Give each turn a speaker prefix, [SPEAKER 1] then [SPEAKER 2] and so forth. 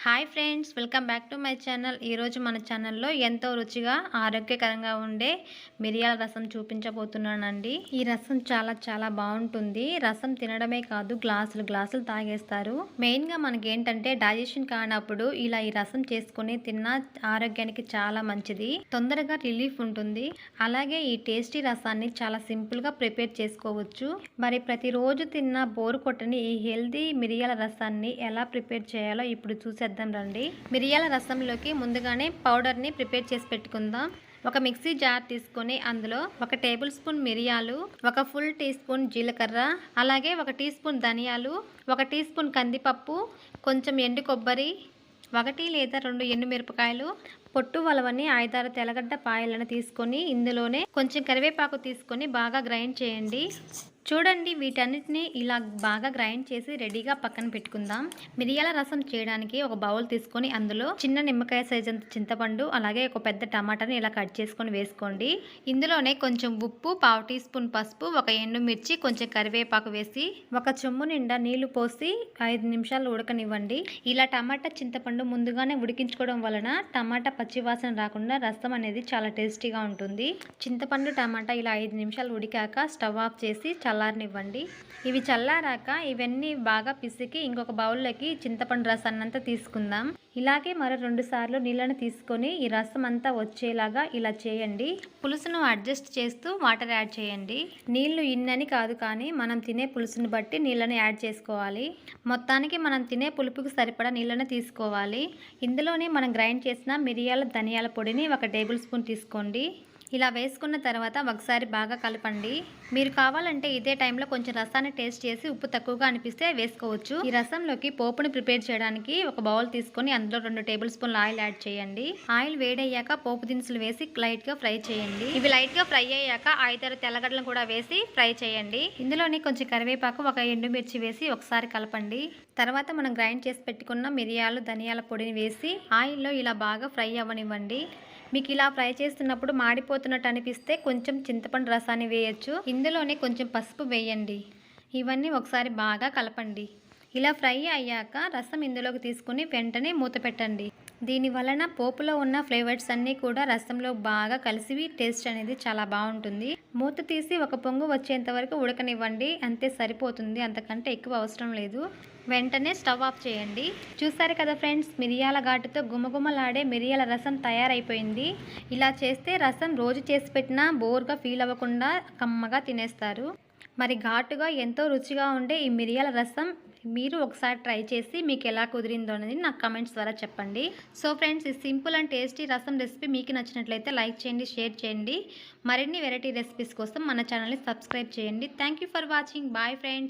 [SPEAKER 1] Hi friends, welcome back to my channel. ఈరోజు మన ఛానల్లో ఎంతో రుచిగా ఆరోగ్యకరంగా ఉండే మిరియాల రసం చూపించబోతున్నానండి. ఈ రసం చాలా బాగుంటుంది. రసం తినడమే కాదు, గ్లాసులు తాగేస్తారు. మెయిన్గా మనకి ఏంటంటే డైజెషన్ కానప్పుడు ఇలా ఈ రసం చేసుకుని తిన్నా ఆరోగ్యానికి చాలా మంచిది. తొందరగా రిలీఫ్ ఉంటుంది. అలాగే ఈ టేస్టీ రసాన్ని చాలా సింపుల్గా ప్రిపేర్ చేసుకోవచ్చు. మరి ప్రతిరోజు తిన్న బోరు కొట్టని ఈ హెల్దీ మిరియాల రసాన్ని ఎలా ప్రిపేర్ చేయాలో ఇప్పుడు చూసేద్దాం రండి. మిరియాల రసంలోకి ముందుగానే పౌడర్ని ప్రిపేర్ చేసి పెట్టుకుందాం. ఒక మిక్సీ జార్ తీసుకొని అందులో 1 టేబుల్ స్పూన్ మిరియాలు, 1 ఫుల్ టీ స్పూన్ జీలకర్ర, అలాగే 1 టీ స్పూన్ ధనియాలు, 1 టీ స్పూన్ కందిపప్పు, కొంచెం ఎండు కొబ్బరి, 1 లేదా 2 ఎండుమిరపకాయలు, పొట్టు వలవని 5-6 తెల్లగడ్డ పాయలను తీసుకొని ఇందులోనే కొంచెం కరివేపాకు తీసుకొని బాగా గ్రైండ్ చేయండి. చూడండి, వీటన్నిటిని ఇలా బాగా గ్రైండ్ చేసి రెడీగా పక్కన పెట్టుకుందాం. మిరియాల రసం చేయడానికి ఒక బౌల్ తీసుకొని అందులో చిన్న నిమ్మకాయ సైజ్ అంత చింతపండు, అలాగే ఒక పెద్ద టమాటాని ఇలా కట్ చేసుకొని వేసుకోండి. ఇందులోనే కొంచెం ఉప్పు, 1/2 టీ స్పూన్ పసుపు, 1 ఎండుమిర్చి, కొంచెం కరివేపాకు వేసి 1 చెంబు నిండా నీళ్లు పోసి 5 నిమిషాలు ఉడకనివ్వండి. ఇలా టమాటా చింతపండు ముందుగానే ఉడికించుకోవడం వలన టమాటా పచ్చివాసన రాకుండా రసం అనేది చాలా టేస్టీగా ఉంటుంది. చింతపండు టమాటా ఇలా 5 నిమిషాలు ఉడికాక స్టవ్ ఆఫ్ చేసి చల్లారనివ్వండి. ఇవి చల్లారాక ఇవన్నీ బాగా పిసికి ఇంకొక బౌల్లోకి చింతపండు రసాన్ని అంతా తీసుకుందాం. ఇలాగే మరో 2 సార్లు నీళ్ళని తీసుకొని ఈ రసం అంతా వచ్చేలాగా ఇలా చేయండి. పులుసును అడ్జస్ట్ చేస్తూ వాటర్ యాడ్ చేయండి. నీళ్లు ఇన్నని కాదు, కానీ మనం తినే పులుసుని బట్టి నీళ్ళని యాడ్ చేసుకోవాలి. మొత్తానికి మనం తినే పులుపుకి సరిపడా నీళ్ళని తీసుకోవాలి. ఇందులోనే మనం గ్రైండ్ చేసిన మిరియాల ధనియాల పొడిని 1 టేబుల్ స్పూన్ తీసుకోండి. ఇలా వేసుకున్న తర్వాత ఒకసారి బాగా కలపండి. మీరు కావాలంటే ఇదే టైంలో కొంచెం రసాన్ని టేస్ట్ చేసి ఉప్పు తక్కువగా అనిపిస్తే వేసుకోవచ్చు. ఈ రసంలోకి పోపుని ప్రిపేర్ చేయడానికి ఒక బౌల్ తీసుకొని అందులో 2 టేబుల్ స్పూన్ల ఆయిల్ యాడ్ చేయండి. ఆయిల్ వేడయ్యాక పోపు దినుసులు వేసి లైట్గా ఫ్రై చేయండి. ఇవి లైట్గా ఫ్రై అయ్యాక 5-6 తెల్లగడ్డలను కూడా వేసి ఫ్రై చేయండి. ఇందులోని కొంచెం కరివేపాకు, 1 ఎండుమిర్చి వేసి ఒకసారి కలపండి. తర్వాత మనం గ్రైండ్ చేసి పెట్టుకున్న మిరియాలు ధనియాల పొడిని వేసి ఆయిల్లో ఇలా బాగా ఫ్రై అవ్వనివ్వండి. మీకు ఇలా ఫ్రై చేస్తున్నప్పుడు మాడిపోతున్నట్టు అనిపిస్తే కొంచెం చింతపండు రసాన్ని వేయచ్చు. ఇందులోనే కొంచెం పసుపు వేయండి. ఇవన్నీ ఒకసారి బాగా కలపండి. ఇలా ఫ్రై అయ్యాక రసం ఇందులోకి తీసుకుని వెంటనే మూత పెట్టండి. దీని వలన పోపులో ఉన్న ఫ్లేవర్స్ అన్నీ కూడా రసంలో బాగా కలిసి టేస్ట్ అనేది చాలా బాగుంటుంది. మూత తీసి 1 పొంగు వచ్చేంత వరకు ఉడకనివ్వండి. అంతే సరిపోతుంది, అంతకంటే ఎక్కువ అవసరం లేదు. వెంటనే స్టవ్ ఆఫ్ చేయండి. చూసారు కదా ఫ్రెండ్స్, మిరియాల ఘాటుతో గుమగుమలాడే మిరియాల రసం తయారైపోయింది. ఇలా చేస్తే రసం రోజు చేసి పెట్టినా బోర్గా ఫీల్ అవ్వకుండా కమ్మగా తినేస్తారు. మరి ఘాటుగా ఎంతో రుచిగా ఉండే ఈ మిరియాల రసం మీరు ఒకసారి ట్రై చేసి మీకు ఎలా కుదిరిందో అనేది నాకు కమెంట్స్ ద్వారా చెప్పండి. సో ఫ్రెండ్స్, ఈ సింపుల్ అండ్ టేస్టీ రసం రెసిపీ మీకు నచ్చినట్లయితే లైక్ చేయండి, షేర్ చేయండి. మరిన్ని వెరైటీ రెసిపీస్ కోసం మన ఛానల్ని సబ్స్క్రైబ్ చేయండి. Thank you for watching. Bye friends.